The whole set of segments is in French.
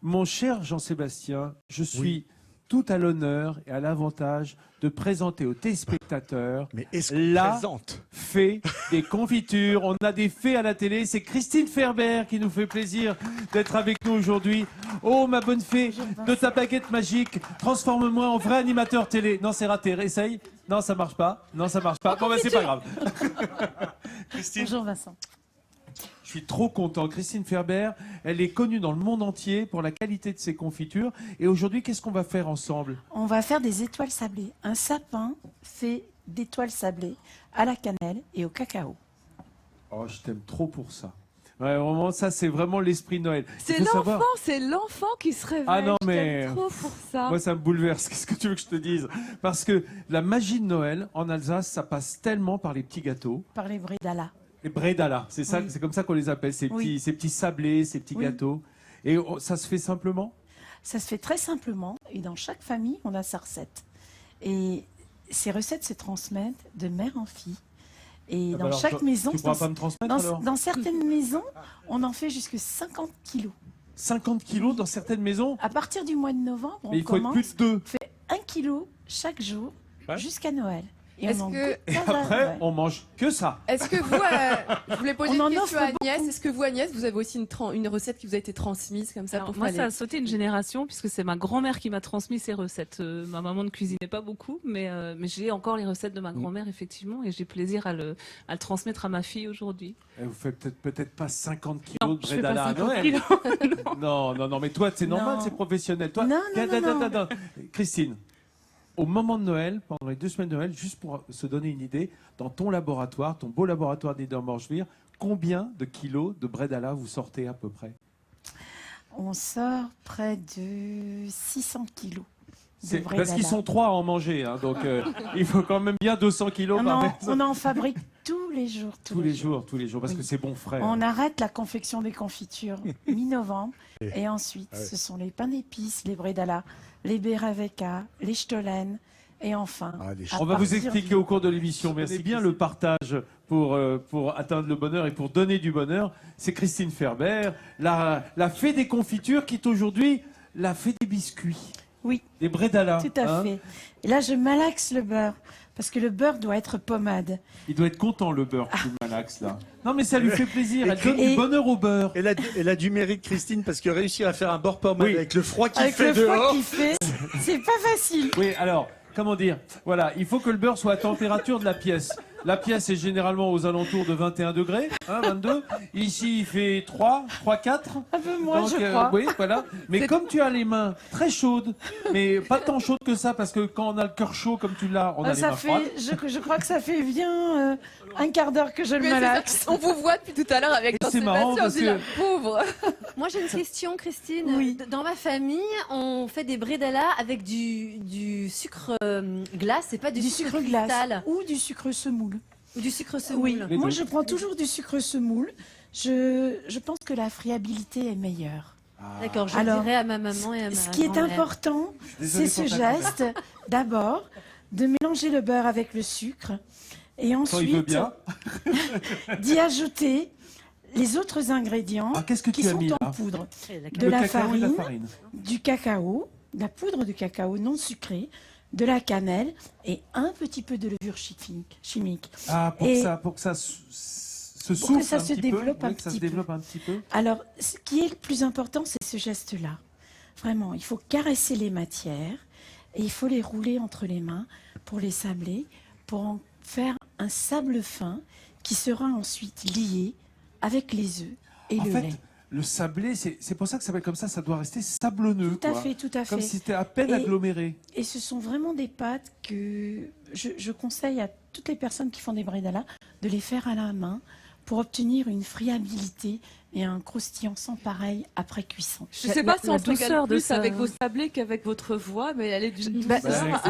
Mon cher Jean-Sébastien, je suis tout à l'honneur et à l'avantage de présenter aux téléspectateurs la fée des confitures. On a des fées à la télé. C'est Christine Ferber qui nous fait plaisir d'être avec nous aujourd'hui. Oh, ma bonne fée, de ta baguette magique, transforme-moi en vrai animateur télé. Non, c'est raté. Essaye. Non, ça marche pas. Non, ça marche pas. Bon, ben, c'est pas grave. Christine. Bonjour Vincent. Je suis trop content. Christine Ferber, elle est connue dans le monde entier pour la qualité de ses confitures. Et aujourd'hui, qu'est-ce qu'on va faire ensemble? On va faire des étoiles sablées. Un sapin fait d'étoiles sablées à la cannelle et au cacao. Oh, je t'aime trop pour ça. Ouais, vraiment, ça, c'est vraiment l'esprit de Noël. C'est l'enfant qui se réveille. Ah non, Je mais t'aime trop pour ça. moi, ça me bouleverse. Qu'est-ce que tu veux que je te dise? Parce que la magie de Noël, en Alsace, ça passe tellement par les petits gâteaux. Par les bredala. Les bredala, c'est ça, c'est comme ça qu'on les appelle, ces petits sablés, ces petits gâteaux. Et ça se fait simplement? Ça se fait très simplement. Et dans chaque famille, on a sa recette. Et ces recettes se transmettent de mère en fille. Et dans chaque maison, tu pourras pas me transmettre alors? Dans certaines maisons, on en fait jusqu'à 50 kilos. 50 kilos dans certaines maisons? À partir du mois de novembre, mais il faut être plus de 2. On fait 1 kilo chaque jour jusqu'à Noël. Et après, on mange que ça. Est-ce que vous, je voulais poser une question à Agnès. Est-ce que vous, Agnès, vous avez aussi une recette qui vous a été transmise comme ça? Alors, moi, ça a sauté une génération puisque c'est ma grand-mère qui m'a transmis ces recettes. Ma maman ne cuisinait pas beaucoup, mais j'ai encore les recettes de ma grand-mère, effectivement, et j'ai plaisir à le transmettre à ma fille aujourd'hui. Et vous faites peut-être pas 50 kilos de bredala à Noël. Kilos. Non, mais toi, c'est normal, c'est professionnel. Toi, non. Christine. Au moment de Noël, pendant les 2 semaines de Noël, juste pour se donner une idée, dans ton laboratoire, ton beau laboratoire d'Idemorgevire, combien de kilos de bredala vous sortez à peu près? On sort près de 600 kilos. Parce qu'ils sont 3 à en manger, hein, donc il faut quand même bien 200 kilos par personne. On en fabrique tous les jours. Tous les jours, parce que c'est bon frais. On arrête la confection des confitures mi-novembre. Et ensuite, ce sont les pains d'épices, les bredala, les beraveka, les stollen. Et enfin, on va vous expliquer au cours de l'émission. Merci bien le partage pour atteindre le bonheur et pour donner du bonheur. C'est Christine Ferber, la fée des confitures, qui est aujourd'hui la fée des biscuits. Oui, des bredala. Tout à fait. Et là, je malaxe le beurre, parce que le beurre doit être pommade. Il doit être content, le beurre, qui malaxe, là. Non, mais ça lui fait plaisir. Elle donne du bonheur au beurre. Elle a du mérite, Christine, parce que réussir à faire un beurre pommade avec le froid qu'il fait dehors... Avec le froid qu'il fait, c'est pas facile. Oui, alors, comment dire? Voilà, il faut que le beurre soit à température de la pièce. La pièce est généralement aux alentours de 21 degrés, 22. Ici, il fait 3, 4. Un peu moins, donc, je crois. Oui, voilà. Mais comme tu as les mains très chaudes, mais pas tant chaudes que ça, parce que quand on a le cœur chaud comme tu l'as, on a les mains froides. Je crois que ça fait bien un quart d'heure que je le malaxe. On vous voit depuis tout à l'heure avec c'est marrant parce que... la pauvre. Moi, j'ai une question, Christine. Oui. Dans ma famille, on fait des bredala avec du sucre glace et pas du sucre cristal. Ou du sucre semoule. Ou du sucre semoule. Oui, moi je prends toujours du sucre semoule. Je pense que la friabilité est meilleure. D'accord, je dirai à ma maman et à ma Ce qui est grand-mère. important, c'est ce geste, d'abord, de mélanger le beurre avec le sucre et ensuite d'y ajouter les autres ingrédients qui sont en poudre. De la farine, du cacao, de la poudre de cacao non sucrée, de la cannelle et un petit peu de levure chimique. Ah, pour que ça se souffle que ça se développe un petit peu. Alors, ce qui est le plus important, c'est ce geste-là. Vraiment, il faut caresser les matières et il faut les rouler entre les mains pour les sabler, pour en faire un sable fin qui sera ensuite lié avec les œufs et le lait. Le sablé, c'est pour ça que ça s'appelle comme ça doit rester sablonneux. Tout à fait. Comme si c'était à peine aggloméré. Et ce sont vraiment des pâtes que je conseille à toutes les personnes qui font des bredala de les faire à la main pour obtenir une friabilité et un croustillant sans pareil après cuisson. Je ne sais pas si on se régale plus avec vos sablés qu'avec votre voix, mais elle est d'une douceur.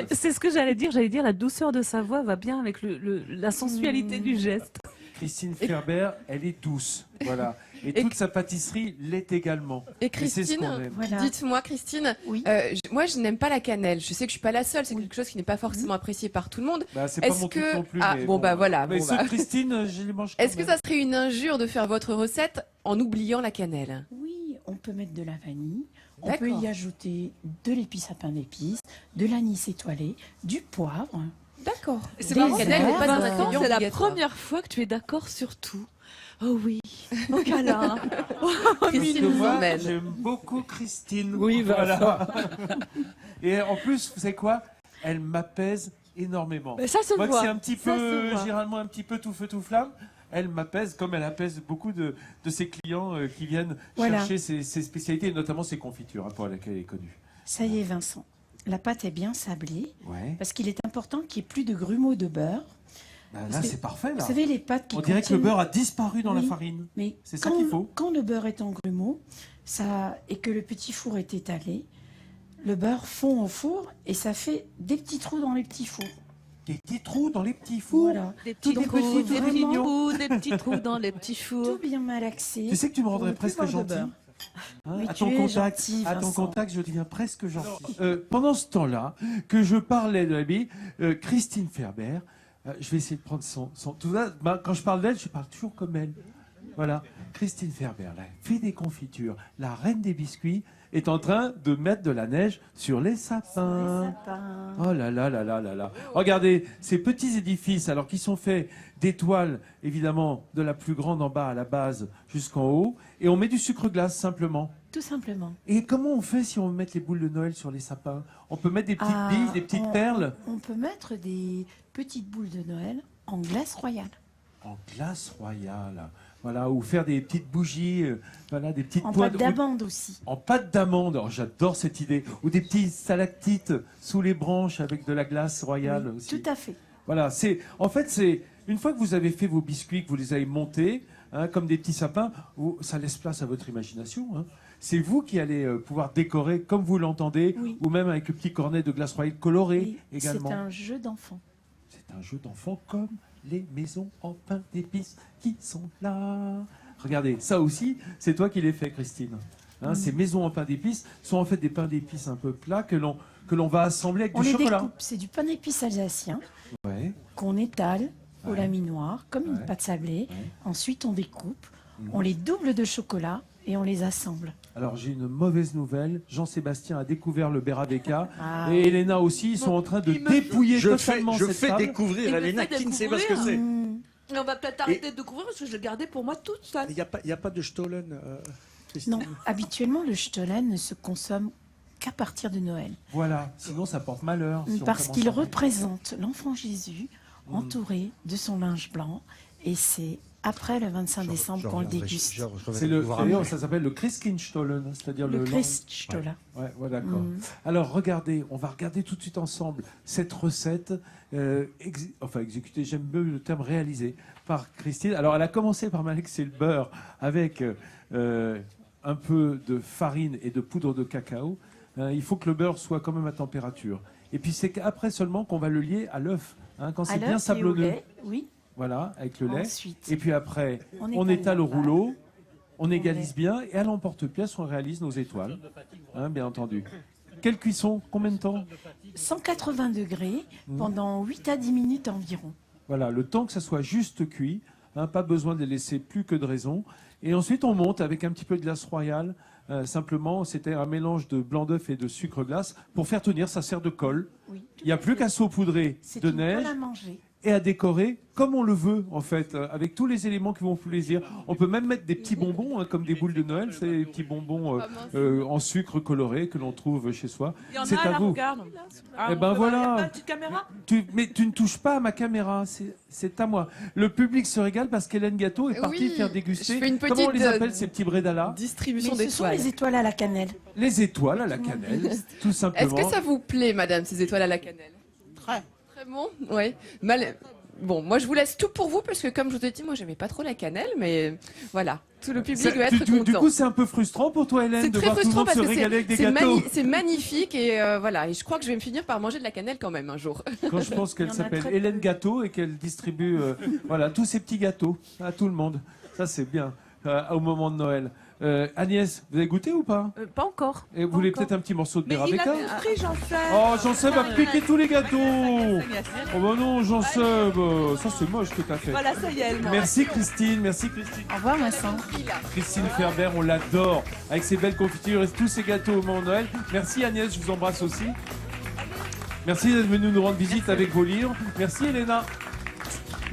C'est ce que j'allais dire. J'allais dire la douceur de sa voix va bien avec la sensualité du geste. Christine Ferber, elle est douce. Voilà. Et toute sa pâtisserie l'est également. Et Christine, dites-moi Christine, moi je n'aime pas la cannelle. Je sais que je suis pas la seule, c'est quelque chose qui n'est pas forcément apprécié par tout le monde. C'est pas mon truc non plus. Voilà. Mais Christine, je les mange. Est-ce que ça serait une injure de faire votre recette en oubliant la cannelle? Oui, on peut mettre de la vanille, on peut y ajouter de l'épice à pain d'épices, de l'anis étoilé, du poivre. D'accord. C'est marrant, c'est la première fois que tu es d'accord sur tout. Oh oui, au câlin. Christine, moi, j'aime beaucoup Christine. Oui, voilà. Et en plus, vous savez quoi? Elle m'apaise énormément. Mais ça se moi, voit. C'est un petit peu, généralement un petit peu tout feu tout flamme. Elle m'apaise comme elle apaise beaucoup de ses clients qui viennent chercher ses spécialités, et notamment ses confitures, pour lesquelles elle est connue. Ça y est, Vincent. La pâte est bien sablée, parce qu'il est important qu'il n'y ait plus de grumeaux de beurre. Là, c'est parfait. Là. Vous savez, les pâtes qui on dirait que le beurre a disparu dans la farine. Mais c'est ça qu'il faut. Quand le beurre est en grumeaux et que le petit four est étalé, le beurre fond au four et ça fait des petits trous dans les petits fours. Des petits trous dans les petits fours. Voilà. Des petits trous, des petits trous dans les petits fours. Tout bien malaxé. Tu sais que tu me rendrais presque gentil. À ton contact, je deviens presque gentil. Pendant ce temps-là, que je parlais de l'ami Christine Ferber, je vais essayer de prendre son tout ça, quand je parle d'elle, je parle toujours comme elle. Voilà, Christine Ferber, là, fait des confitures, la reine des biscuits, est en train de mettre de la neige sur les sapins. Oh là là là là là là. Regardez, ces petits édifices, alors qui sont faits d'étoiles, évidemment, de la plus grande en bas à la base jusqu'en haut, et on met du sucre glace simplement. Tout simplement. Et comment on fait si on veut mettre les boules de Noël sur les sapins? On peut mettre des petites billes, des petites perles? On peut mettre des petites boules de Noël en glace royale. En glace royale. Voilà, ou faire des petites bougies, voilà, des petites en pointes. En pâte d'amande aussi. En pâte d'amande, oh, j'adore cette idée. Ou des petits stalactites sous les branches avec de la glace royale aussi. Tout à fait. Voilà, en fait, c'est une fois que vous avez fait vos biscuits, que vous les avez montés, comme des petits sapins, ça laisse place à votre imagination. C'est vous qui allez pouvoir décorer comme vous l'entendez, ou même avec le petit cornet de glace royale coloré également. C'est un jeu d'enfant. C'est un jeu d'enfant comme les maisons en pain d'épices qui sont là. Regardez, ça aussi, c'est toi qui les fais, Christine. Ces maisons en pain d'épices sont en fait des pains d'épices un peu plats que l'on va assembler avec du chocolat. Découpe. C'est du pain d'épices alsacien qu'on étale au laminoir comme une pâte sablée. Ensuite, on découpe, on les double de chocolat et on les assemble. Alors j'ai une mauvaise nouvelle. Jean-Sébastien a découvert le Berabeka et Elena aussi. Ils sont en train de dépouiller totalement cette table. Je fais découvrir à Elena qui ne sait pas ce que c'est. On va peut-être arrêter de découvrir parce que je le gardais pour moi toute seule. Il n'y a pas de Stollen, Christine? Non, habituellement le Stollen ne se consomme qu'à partir de Noël. Voilà, sinon ça porte malheur. Parce qu'il représente l'enfant Jésus entouré de son linge blanc et c'est après le 25 décembre qu'on le déguste. Ça s'appelle le Christkindstollen, c'est-à-dire le Christstollen. Ouais, d'accord. Alors regardez, on va regarder tout de suite ensemble cette recette, exécutée, j'aime mieux le terme réalisé, par Christine. Alors elle a commencé par malaxer le beurre avec un peu de farine et de poudre de cacao. Il faut que le beurre soit quand même à température. Et puis c'est après seulement qu'on va le lier à l'œuf, quand c'est bien sablonneux. Oui. Voilà, avec le lait. Ensuite, et puis après, on étale au rouleau, on égalise bien, et à l'emporte-pièce, on réalise nos étoiles, bien entendu. Quelle cuisson? Combien de temps? 180 degrés pendant 8 à 10 minutes environ. Voilà, le temps que ça soit juste cuit, pas besoin de les laisser plus que de raison. Et ensuite, on monte avec un petit peu de glace royale. Simplement, c'était un mélange de blanc d'œuf et de sucre glace. Pour faire tenir, ça sert de colle. Oui, il n'y a plus qu'à saupoudrer de neige. À manger. Et à décorer comme on le veut, en fait, avec tous les éléments qui vont vous plaisir. On peut même mettre des petits bonbons, comme des boules de Noël, c'est des petits bonbons en sucre coloré que l'on trouve chez soi. C'est à vous. Eh ben voilà. Mais tu ne touches pas à ma caméra, c'est à moi. Le public se régale parce qu'Hélène Gâteau est partie faire déguster. Comment on les appelle, ces petits bredala? Distribution d'étoiles. Ce sont les étoiles à la cannelle. Les étoiles à la cannelle, tout simplement. Est-ce que ça vous plaît, madame, ces étoiles à la cannelle? Très. Bon, ouais. Bon, moi je vous laisse tout pour vous parce que comme je vous ai dit, moi j'aimais pas trop la cannelle, mais voilà, tout le public va être content. Du coup, c'est un peu frustrant pour toi, Hélène, de voir tout le monde se régaler avec des gâteaux. C'est magnifique et voilà, et je crois que je vais me finir par manger de la cannelle quand même un jour. Quand je pense qu'elle s'appelle Hélène Gâteau et qu'elle distribue tous ces petits gâteaux à tout le monde, ça c'est bien. au moment de Noël. Agnès, vous avez goûté ou pas? Pas encore. Et vous voulez peut-être un petit morceau de Berabeka? Mais il a pris Jean-Seb. Oh, Jean-Seb a piqué tous les gâteaux. Oh bah non, Jean-Seb, ça c'est moche ce que t'as fait. Voilà, ça y est, elle Merci Christine, merci Christine. Au revoir Vincent. Christine Ferber, on l'adore, avec ses belles confitures et tous ses gâteaux au moment de Noël. Merci Agnès, je vous embrasse aussi. Merci d'être venu nous rendre visite avec vos livres. Merci Elena.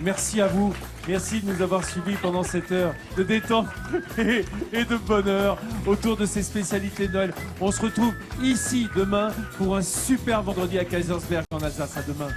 Merci à vous. Merci de nous avoir suivis pendant cette heure de détente et de bonheur autour de ces spécialités de Noël. On se retrouve ici demain pour un super vendredi à Kaisersberg en Alsace. À demain.